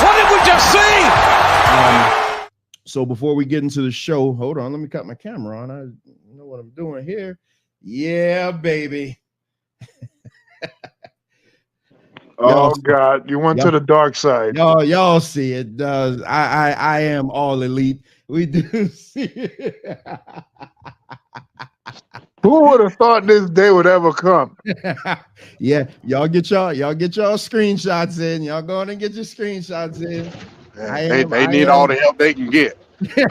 What did we just see? So before we get into the show, hold on, let me cut my camera on. I know what I'm doing here. Yeah, baby. Oh God, you went to the dark side. Y'all see it. I am all elite. We do see it. Who would have thought this day would ever come? Yeah, y'all get y'all screenshots in. Y'all go on and get your screenshots in. They need all the help they can get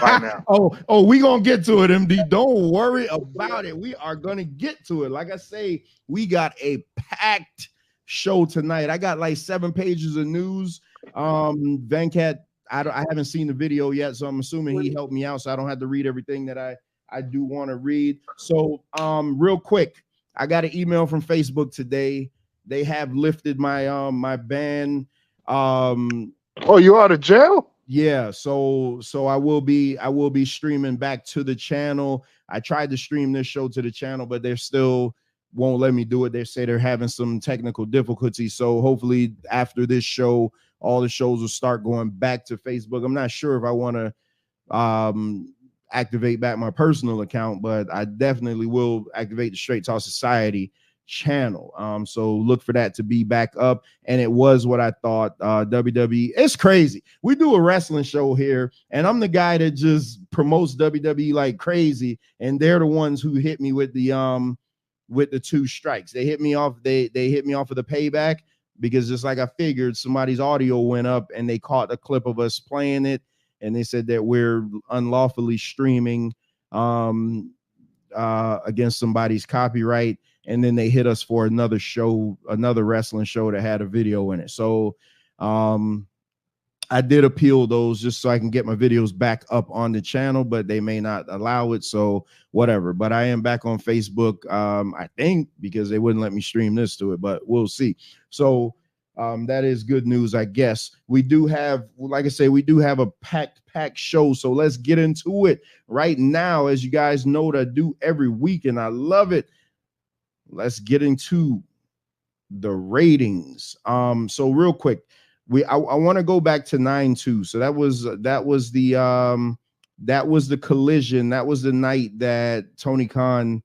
right now. Oh, we gonna get to it, MD. Don't worry about it. We are gonna get to it. Like I say, we got a packed show tonight. I got like 7 pages of news. Venkat, I haven't seen the video yet, so I'm assuming he helped me out, so I don't have to read everything that I do want to read. So real quick, I got an email from Facebook today. They have lifted my my ban. Oh, you out of jail? Yeah, so I will be streaming back to the channel. I tried to stream this show to the channel, but they're still won't let me do it. They say they're having some technical difficulties. So hopefully after this show, all the shows will start going back to Facebook. I'm not sure if I want to activate back my personal account, but I definitely will activate the Straight Talk Society channel. So look for that to be back up. And it was what I thought. WWE, it's crazy. We do a wrestling show here, and I'm the guy that just promotes WWE like crazy, and they're the ones who hit me with the 2 strikes. They hit me off. They hit me off of the payback because just like I figured, somebody's audio went up and they caught a clip of us playing it, and they said that we're unlawfully streaming against somebody's copyright. And then they hit us for another show, another wrestling show that had a video in it. So I did appeal those just so I can get my videos back up on the channel, but they may not allow it. So whatever. But I am back on Facebook, I think, because they wouldn't let me stream this to it, but we'll see. So that is good news, I guess. We do have, like I say, we do have a packed show. So let's get into it right now. As you guys know what I do every week, and I love it. Let's get into the ratings. So real quick, I want to go back to 9-2. So that was the collision. That was the night that Tony Khan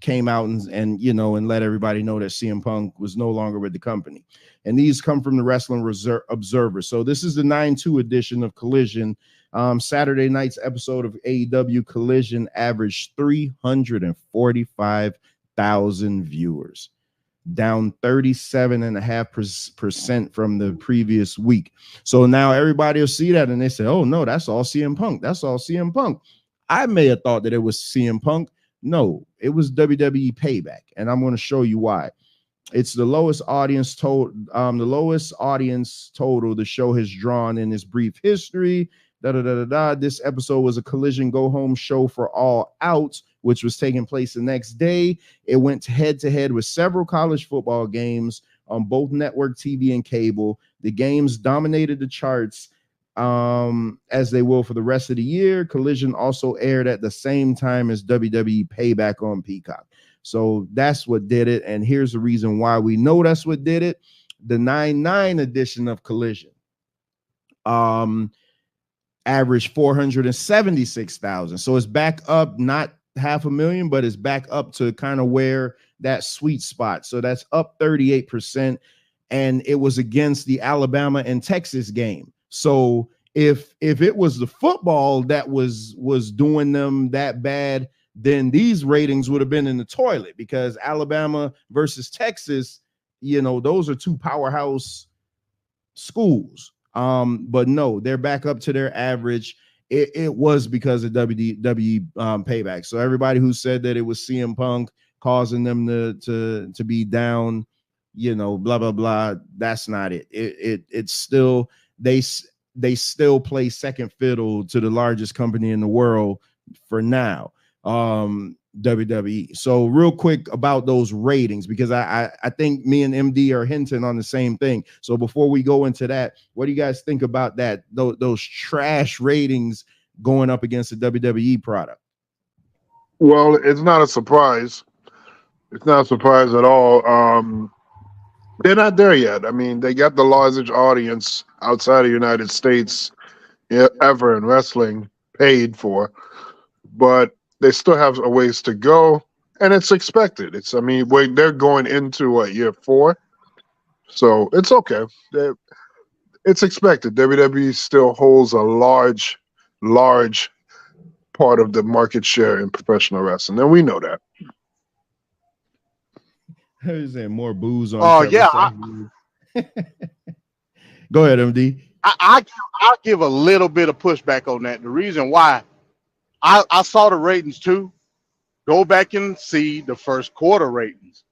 came out and let everybody know that CM Punk was no longer with the company. And these come from the Wrestling Observer. So this is the 9-2 edition of Collision. Saturday night's episode of AEW Collision averaged 345,000 viewers, down 37.5% from the previous week. So now everybody will see that and they say, oh no, that's all CM Punk. That's all CM Punk. I may have thought that it was CM Punk. No, it was WWE Payback, and I'm going to show you why. It's the lowest audience total. The lowest audience total the show has drawn in its brief history. This episode was a Collision Go Home show for All Out, which was taking place the next day. It went head to head with several college football games on both network TV and cable. The games dominated the charts as they will for the rest of the year. Collision also aired at the same time as WWE Payback on Peacock. So that's what did it. And here's the reason why we know that's what did it. The 9-9 edition of Collision averaged 476,000. So it's back up, not 500,000, but it's back up to kind of where that sweet spot. So that's up 38%. And it was against the Alabama and Texas game. So if it was the football that was doing them that bad, then these ratings would have been in the toilet, because Alabama versus Texas, those are 2 powerhouse schools. But no, they're back up to their average. It was because of WWE Payback. So everybody who said that it was CM Punk causing them to be down, blah blah blah, that's not it. It's still they still play second fiddle to the largest company in the world for now, WWE. So real quick about those ratings, because I think me and MD are hinting on the same thing. So before we go into that, what do you guys think about that? Those trash ratings going up against the WWE product? Well, it's not a surprise. It's not a surprise at all. They're not there yet. I mean, they got the largest audience outside of the United States ever in wrestling paid for, but they still have a ways to go, and it's expected. I mean, they're going into year 4, so it's okay. It's expected. WWE still holds a large part of the market share in professional wrestling, and we know that. Who's saying more booze on? Oh yeah. Go ahead, MD. I'll give a little bit of pushback on that. The reason why I saw the ratings too. Go back and see the first quarter ratings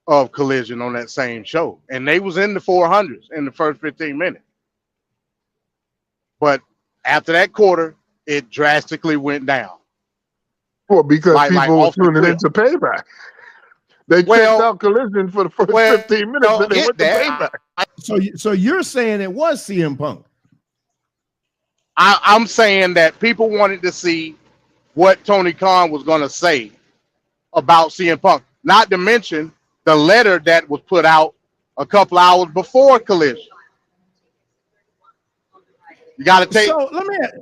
of Collision on that same show, and they was in the 400s in the first 15 minutes. But after that quarter, it drastically went down. Well, because people were tuning into Payback. They checked out Collision for the first 15 minutes, and they went to Payback. So you're saying it was CM Punk? I'm saying that people wanted to see what Tony Khan was going to say about CM Punk. Not to mention the letter that was put out a couple hours before Collision. You got to take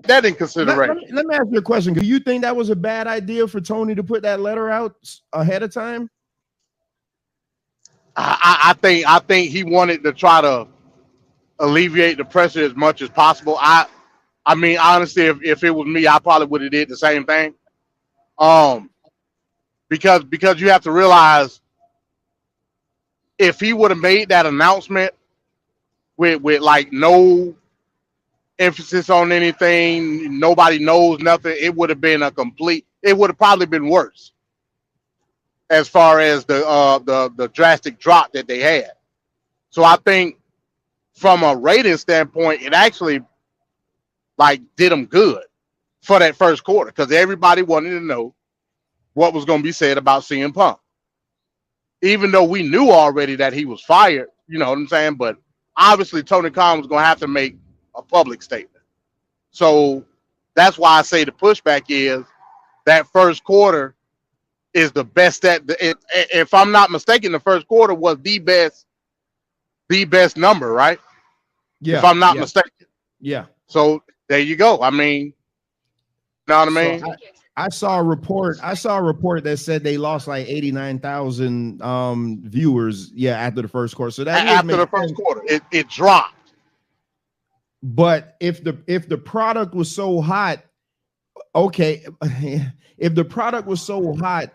that in consideration. Let me ask you a question. Do you think that was a bad idea for Tony to put that letter out ahead of time? I think he wanted to try to alleviate the pressure as much as possible. I mean, honestly, if it was me, I probably would have did the same thing. Because you have to realize, if he would have made that announcement with like no emphasis on anything, nobody knows nothing, it would have been it would have probably been worse as far as the drastic drop that they had. So I think from a rating standpoint, it actually did them good for that first quarter, because everybody wanted to know what was going to be said about CM Punk. Even though we knew already that he was fired, you know what I'm saying? But obviously Tony Khan was going to have to make a public statement. So that's why I say the pushback is that first quarter is the best. If I'm not mistaken, the first quarter was the best number, right? Yeah. If I'm not mistaken. Yeah. So there you go. I mean, you know what I mean? So I saw a report that said they lost like 89,000 viewers. Yeah, after the first quarter. So that after the first quarter, it dropped. But if the product was so hot, okay, if the product was so hot,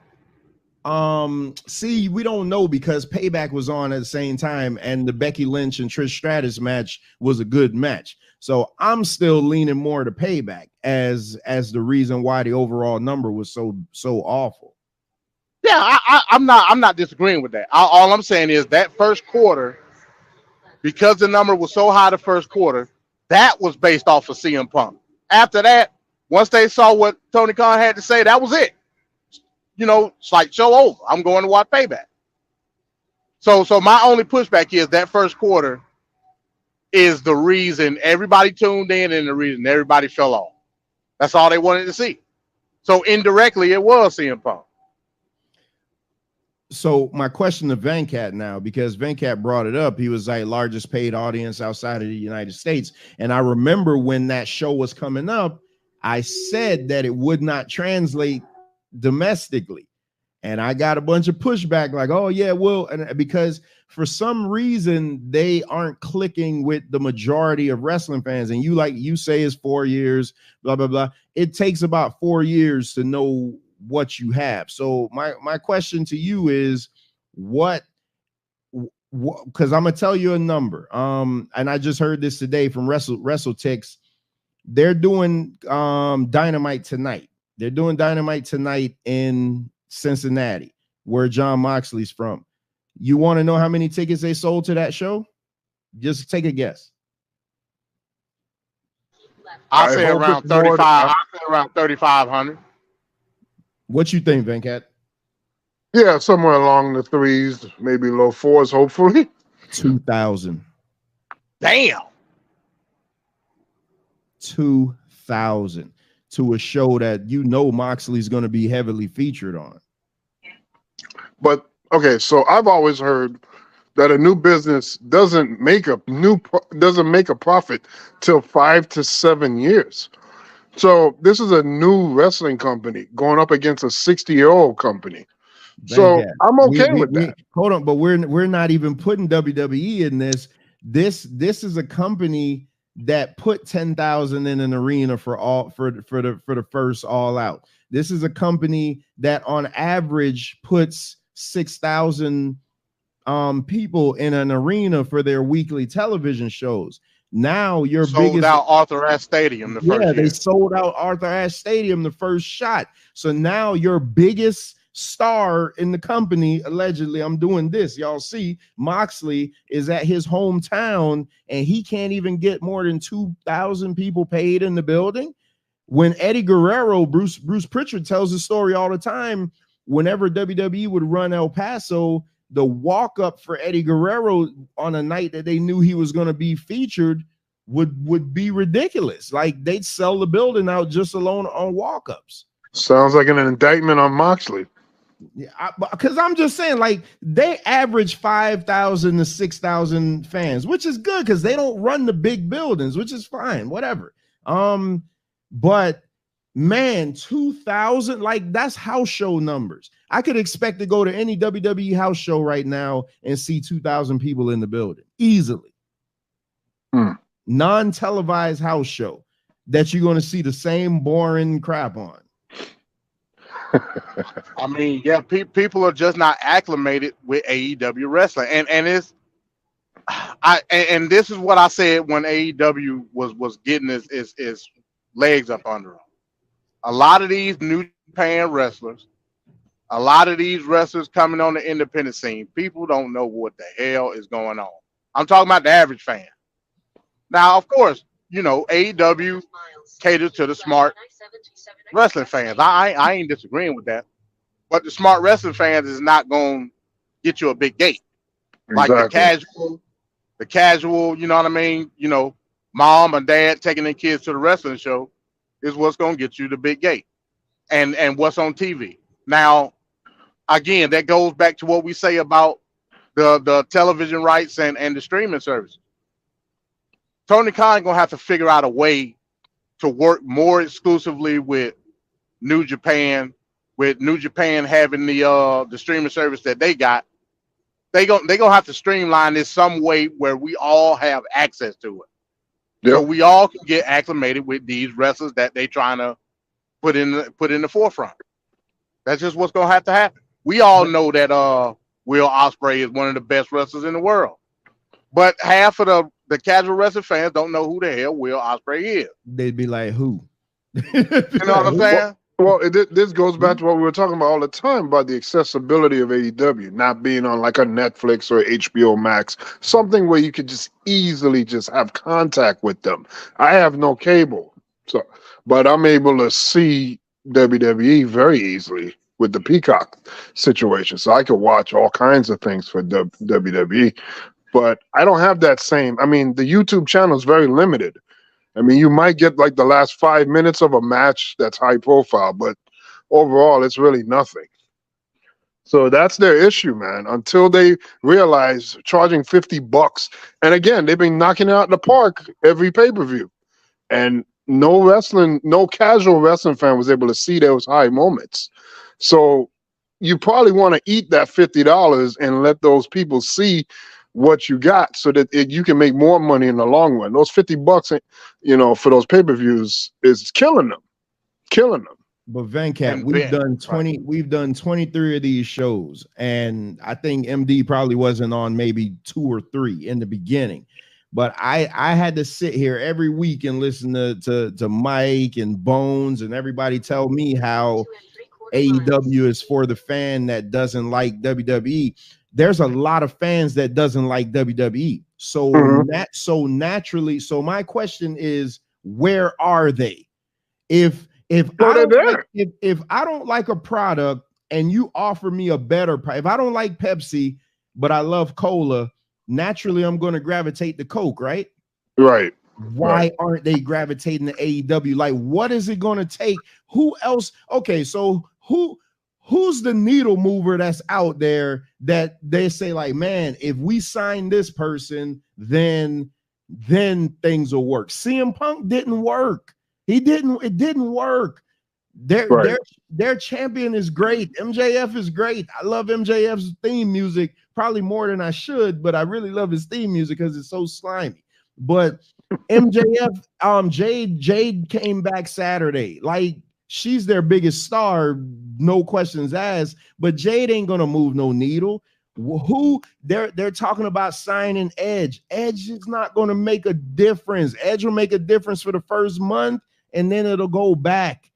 see, we don't know, because Payback was on at the same time, and the Becky Lynch and Trish Stratus match was a good match. So I'm still leaning more to Payback as the reason why the overall number was so awful. Yeah, I'm not disagreeing with that. All I'm saying is that first quarter, because the number was so high the first quarter, that was based off of CM Punk. After that, once they saw what Tony Khan had to say, that was it. You know, it's like, show over. I'm going to watch Payback. So my only pushback is that first quarter is the reason everybody tuned in and the reason everybody fell off. That's all they wanted to see. So indirectly, it was CM Punk. So my question to Venkat now, because Venkat brought it up, he was like largest paid audience outside of the United States. And I remember when that show was coming up, I said that it would not translate domestically. And I got a bunch of pushback like, oh yeah, well, and because for some reason they aren't clicking with the majority of wrestling fans. And you say is 4 years, blah, blah, blah. It takes about 4 years to know what you have. So my question to you is what because I'm gonna tell you a number. And I just heard this today from WrestleTix. They're doing Dynamite tonight. They're doing Dynamite tonight in Cincinnati, where John Moxley's from. You want to know how many tickets they sold to that show? Just take a guess. I'll say around 35. I'll say around 3,500. What you think, Venkat? Yeah, somewhere along the threes, maybe low fours, hopefully. 2,000. Damn. 2,000 to a show that Moxley's going to be heavily featured on. But okay, so I've always heard that a new business doesn't make a profit till 5 to 7 years. So this is a new wrestling company going up against a 60-year-old company. So I'm okay with that. Hold on, but we're not even putting WWE in this. This is a company that put 10,000 in an arena for the first All Out. This is a company that on average puts 6,000 people in an arena for their weekly television shows. Now your sold out Arthur Ashe Stadium the first year. They sold out Arthur Ashe Stadium the first shot. So now your biggest star in the company, allegedly, I'm doing this, y'all see, Moxley is at his hometown and he can't even get more than 2,000 people paid in the building. When Eddie Guerrero, Bruce Pritchard tells the story all the time, whenever WWE would run El Paso, the walk up for Eddie Guerrero on a night that they knew he was going to be featured would be ridiculous. Like they'd sell the building out just alone on walk ups. Sounds like an indictment on Moxley. Yeah, because I'm just saying, like they average 5,000 to 6,000 fans, which is good because they don't run the big buildings, which is fine, whatever. But man, 2,000, like that's house show numbers. I could expect to go to any WWE house show right now and see 2,000 people in the building easily. Non-televised house show that you're going to see the same boring crap on. I mean, yeah, people are just not acclimated with AEW wrestling, and this is what I said when AEW was getting his legs up under him. A lot of these New Japan wrestlers, a lot of these wrestlers coming on the independent scene, people don't know what the hell is going on. I'm talking about the average fan. Now, of course, you know, AEW caters to the smart wrestling fans. I ain't disagreeing with that. But the smart wrestling fans is not going to get you a big gate. Exactly. Like the casual, you know what I mean? You know, mom and dad taking their kids to the wrestling show is what's going to get you the big gate. And what's on TV. Now, again, that goes back to what we say about the television rights and the streaming service. Tony Khan going to have to figure out a way to work more exclusively with New Japan, with New Japan having the streaming service that they got. They're gonna have to streamline this some way where we all have access to it. Yep. So we all can get acclimated with these wrestlers that they trying to put in the forefront. That's just what's gonna have to happen. We all know that Will Ospreay is one of the best wrestlers in the world. But half of the casual wrestling fans don't know who the hell Will Ospreay is. They'd be like, who? You know what I'm saying? Well, this goes back to what we were talking about all the time about the accessibility of AEW, not being on like a Netflix or HBO Max, something where you could just easily just have contact with them. I have no cable, but I'm able to see WWE very easily with the Peacock situation. So I could watch all kinds of things for WWE. But I don't have that same. I mean, the YouTube channel is very limited. I mean, you might get like the last 5 minutes of a match that's high profile, but overall, it's really nothing. So that's their issue, man. Until they realize charging $50, and again, they've been knocking it out in the park every pay-per-view, and no casual wrestling fan was able to see those high moments. So you probably want to eat that $50 and let those people see what you got so that you can make more money in the long run. Those $50, you know, for those pay-per-views is killing them. But Venkat, we've done 23 of these shows, and I think MD probably wasn't on maybe 2 or 3 in the beginning. But I had to sit here every week and listen to Mike and Bones and everybody tell me how AEW is for the fan that doesn't like WWE. There's a lot of fans that doesn't like WWE. So naturally, so my question is, where are they? If I don't like a product and you offer me a better price, if I don't like Pepsi, but I love cola, naturally I'm going to gravitate to Coke, right? Right. Why aren't they gravitating to AEW? Like, what is it going to take? Who else? Okay, so who's the needle mover that's out there that they say like, man, if we sign this person, then things will work. CM Punk didn't work. It didn't work. Their champion is great. MJF is great. I love MJF's theme music probably more than I should, but I really love his theme music because it's so slimy. But MJF, Jade came back Saturday. Like, she's their biggest star, no questions asked. But Jade ain't gonna move no needle. Who they're talking about signing Edge. Edge is not gonna make a difference. Edge will make a difference for the first month, and then it'll go back.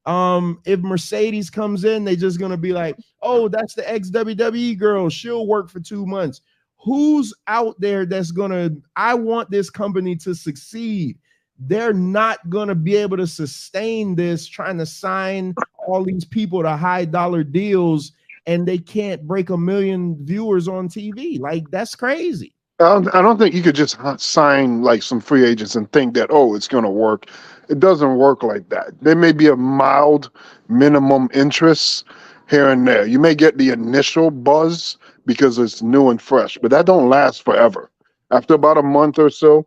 If Mercedes comes in, they're just gonna be like, oh, that's the ex-WWE girl. She'll work for 2 months. Who's out there that's gonna, I want this company to succeed. They're not gonna be able to sustain this, trying to sign all these people to high dollar deals, and they can't break 1 million viewers on TV. Like, that's crazy. I don't think you could just sign like some free agents and think that, oh, it's going to work. It doesn't work like that. There may be a mild minimum interest here and there. You may get the initial buzz because it's new and fresh, but that don't last forever. After about a month or so,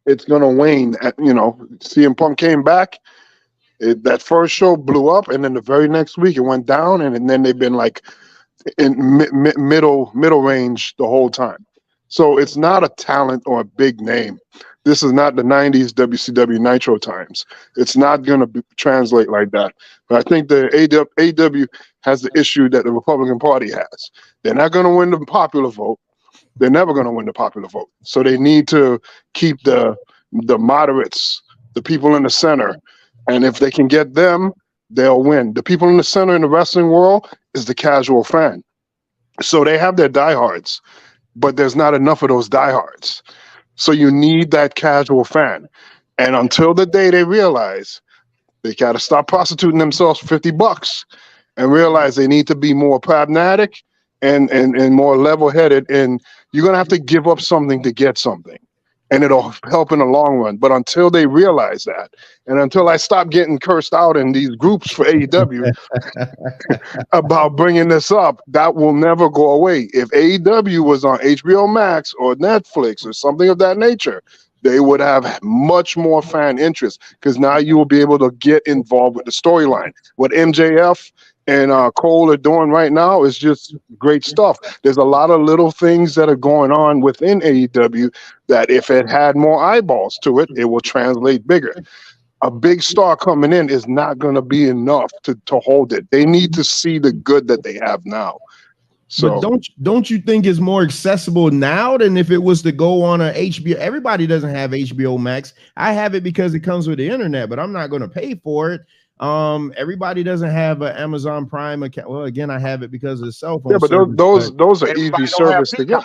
it's going to wane. CM Punk came back. That first show blew up, and then the very next week it went down, and then they've been like in middle range the whole time. So it's not a talent or a big name. This is not the 90s WCW Nitro times. It's not going to translate like that. But I think the AEW has the issue that the Republican Party has. They're not going to win the popular vote. They're never going to win the popular vote. So they need to keep the moderates, the people in the center. And if they can get them, they'll win. The people in the center in the wrestling world is the casual fan. So they have their diehards, but there's not enough of those diehards. So you need that casual fan. And until the day they realize they got to stop prostituting themselves for $50 and realize they need to be more pragmatic and more level-headed, and you're going to have to give up something to get something. And it'll help in the long run. But until they realize that, and until I stop getting cursed out in these groups for AEW about bringing this up, that will never go away. If AEW was on HBO Max or Netflix or something of that nature, they would have much more fan interest, because now you will be able to get involved with the storyline. What MJF and Cole are doing right now is just great stuff. There's a lot of little things that are going on within AEW that if it had more eyeballs to it, it will translate bigger. A big star coming in is not going to be enough to hold it. They need to see the good that they have now. So, but don't you think it's more accessible now than if it was to go on a HBO? Everybody doesn't have HBO Max. I have it because it comes with the internet, but I'm not going to pay for it. Everybody doesn't have an Amazon Prime account. Well, again, I have it because of the cell phone. Yeah, but those are easy service to get.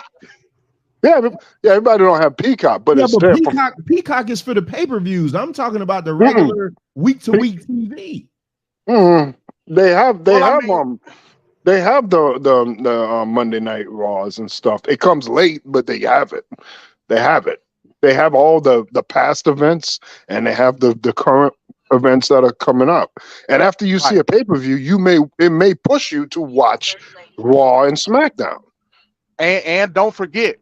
Yeah, everybody don't have Peacock, but it's there. Peacock is for the pay-per-views. I'm talking about the regular week-to-week TV. They have the Monday Night Raws and stuff. It comes late, but they have it. They have all the past events, and they have the current events that are coming up. And after you see a pay-per-view, it may push you to watch Raw and SmackDown. And don't forget,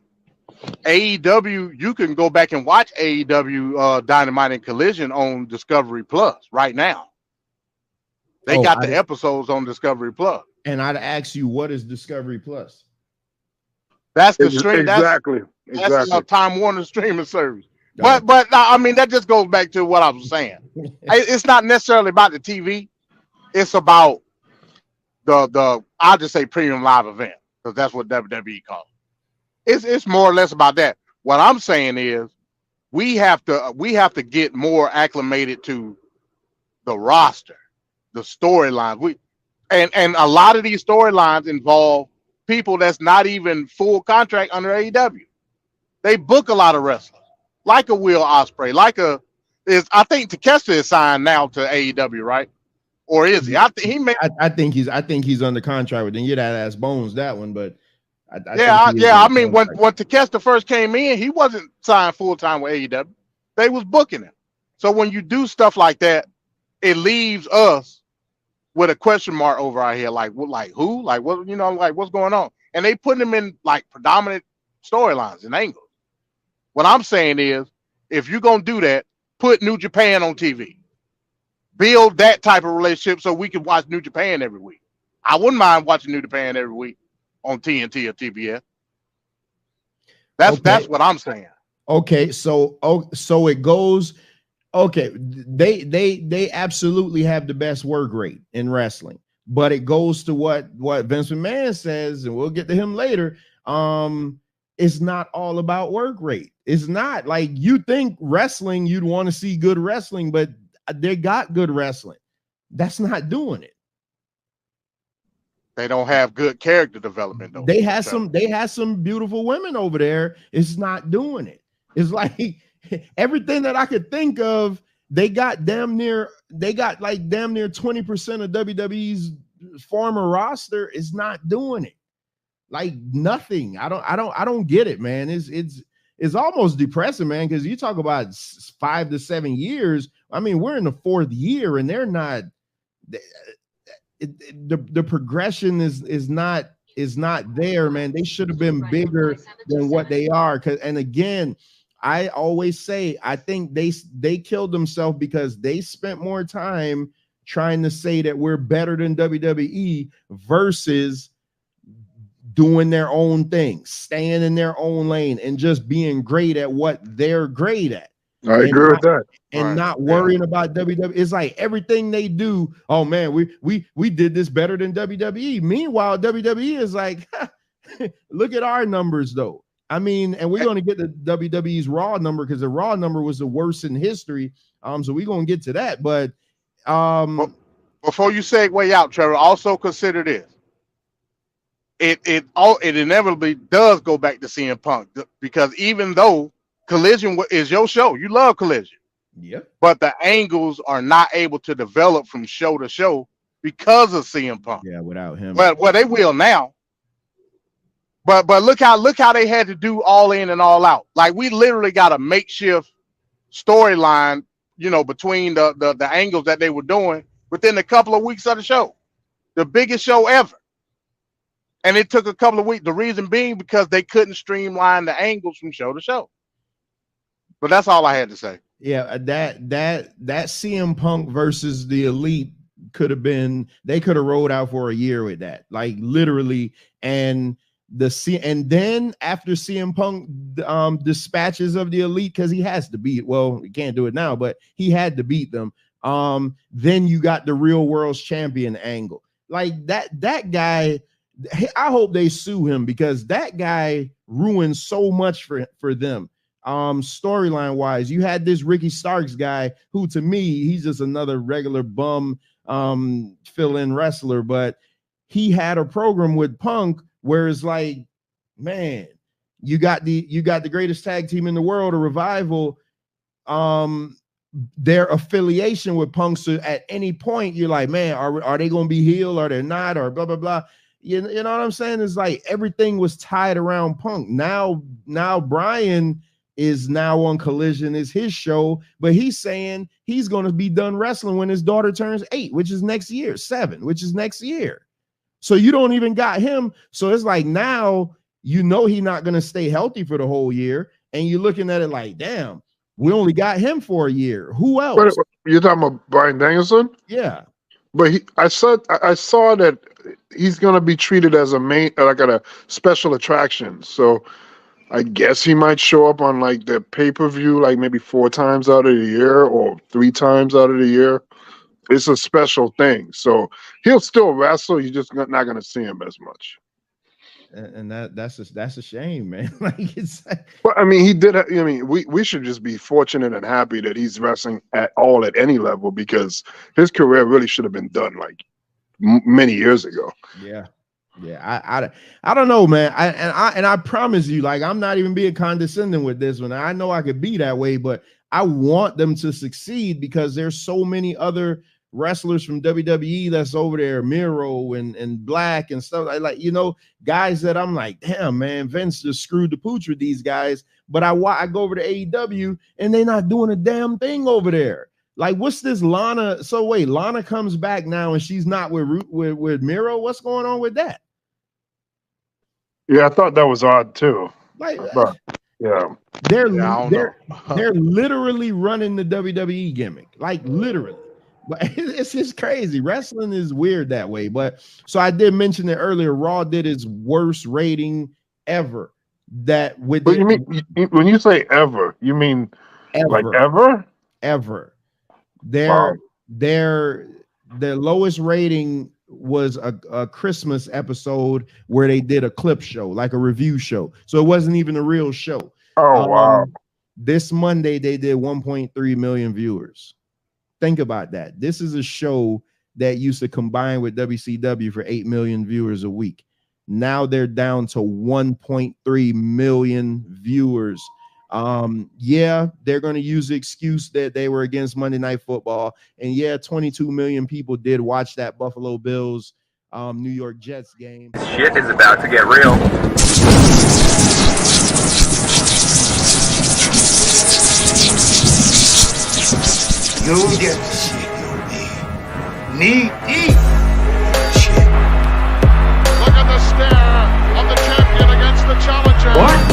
AEW, you can go back and watch AEW Dynamite and Collision on Discovery Plus right now. They got the episodes on Discovery Plus. And I'd ask you, what is Discovery Plus? That's the stream. Exactly. That's a Time Warner streaming service. But I mean, that just goes back to what I was saying. It's not necessarily about the TV. It's about the I'll just say premium live event, because that's what WWE calls it. It's more or less about that. What I'm saying is we have to get more acclimated to the roster, the storylines. And a lot of these storylines involve people that's not even full contract under AEW. They book a lot of wrestlers, like a Will Ospreay, I think Takeshita is signed now to AEW, right? Or is he? I think he's under contract with them. You that ass Bones that one, but I mean, when Takeshita first came in, he wasn't signed full time with AEW. They was booking him. So when you do stuff like that, it leaves us with a question mark over our head, like what, like who, like what, like what's going on? And they put them in like predominant storylines and angles. What I'm saying is, if you're gonna do that, put New Japan on TV. Build that type of relationship so we can watch New Japan every week. I wouldn't mind watching New Japan every week on TNT or TBS. That's what I'm saying. Okay, so it goes. Okay, they absolutely have the best work rate in wrestling, but it goes to what Vince McMahon says, and we'll get to him later. It's not all about work rate. It's not like you think wrestling, you'd want to see good wrestling, but they got good wrestling. That's not doing it. They don't have good character development though. They had some beautiful women over there. It's not doing it. It's like everything that I could think of, they got damn near 20% of WWE's former roster is not doing it. Like nothing. I don't get it, man. It's almost depressing, man, because you talk about 5 to 7 years. I mean, we're in the 4th year and they're not. The progression is not there, man. They should have been bigger than what they are. And again, I always say I think they killed themselves because they spent more time trying to say that we're better than WWE versus doing their own thing, staying in their own lane, and just being great at what they're great at. I agree with that. And not worrying about WWE. It's like everything they do, oh man, we did this better than WWE. Meanwhile, WWE is like, look at our numbers though. I mean, and we're going to get the WWE's Raw number because the Raw number was the worst in history. So we're going to get to that. But before you segue out, Trevor, also consider this. It inevitably does go back to CM Punk because even though Collision is your show, you love Collision. Yep. But the angles are not able to develop from show to show because of CM Punk. Yeah, without him. Well, they will now. But look how they had to do All In and All Out. Like we literally got a makeshift storyline, between the angles that they were doing within a couple of weeks of the show. The biggest show ever. And it took a couple of weeks. The reason being because they couldn't streamline the angles from show to show. But that's all I had to say. Yeah, that CM Punk versus the Elite could have been. They could have rolled out for a year with that, like literally. And then after CM Punk dispatches of the Elite, because he has to beat. Well, he can't do it now, but he had to beat them. Then you got the Real World's Champion angle, like that guy. I hope they sue him because that guy ruined so much for them. Storyline wise, you had this Ricky Starks guy who, to me, he's just another regular bum fill-in wrestler, but he had a program with Punk where it's like, man, you got the greatest tag team in the world, a Revival, their affiliation with Punk, so at any point you're like, man, are they gonna be heel or they're not, or blah blah blah. You know what I'm saying? It's like everything was tied around Punk. Now Brian is now on Collision, is his show, but he's saying he's going to be done wrestling when his daughter turns 8, which is next year, 7, which is next year. So you don't even got him. So it's like now he's not going to stay healthy for the whole year, and you're looking at it like, damn, we only got him for a year. Who else? You're talking about Bryan Danielson? Yeah. But I saw that he's going to be treated as a special attraction. So I guess he might show up on like the pay-per-view, like maybe 4 times out of the year or 3 times out of the year. It's a special thing. So he'll still wrestle. You're just not going to see him as much. And that's a shame, man. Like it's. Well, I mean, he did. I mean, we should just be fortunate and happy that he's wrestling at any level, because his career really should have been done like many years ago. Yeah. I don't know, man. I promise you, like, I'm not even being condescending with this one. I know I could be that way, but I want them to succeed because there's so many other wrestlers from WWE that's over there, Miro and Black and stuff like guys that I'm like, damn, man, Vince just screwed the pooch with these guys. But I go over to AEW and they're not doing a damn thing over there. Like, what's this Lana? So wait, Lana comes back now and she's not with Miro. What's going on with that? Yeah, I thought that was odd too. Like, yeah, they're know. literally running the WWE gimmick, like literally. But it's just crazy. Wrestling is weird that way. But so I did mention it earlier. Raw did its worst rating ever. That with but you mean when you say ever, you mean like ever? Ever. Wow. Their lowest rating was a Christmas episode where they did a clip show, like a review show. So it wasn't even a real show. Oh wow. This Monday they did 1.3 million viewers. Think about that. This is a show that used to combine with WCW for 8 million viewers a week. Now they're down to 1.3 million viewers. Yeah, they're going to use the excuse that they were against Monday Night Football. And yeah, 22 million people did watch that Buffalo Bills New York Jets game. Shit is about to get real. You get to see knee deep. Shit. Look at the stare of the champion against the challenger. What?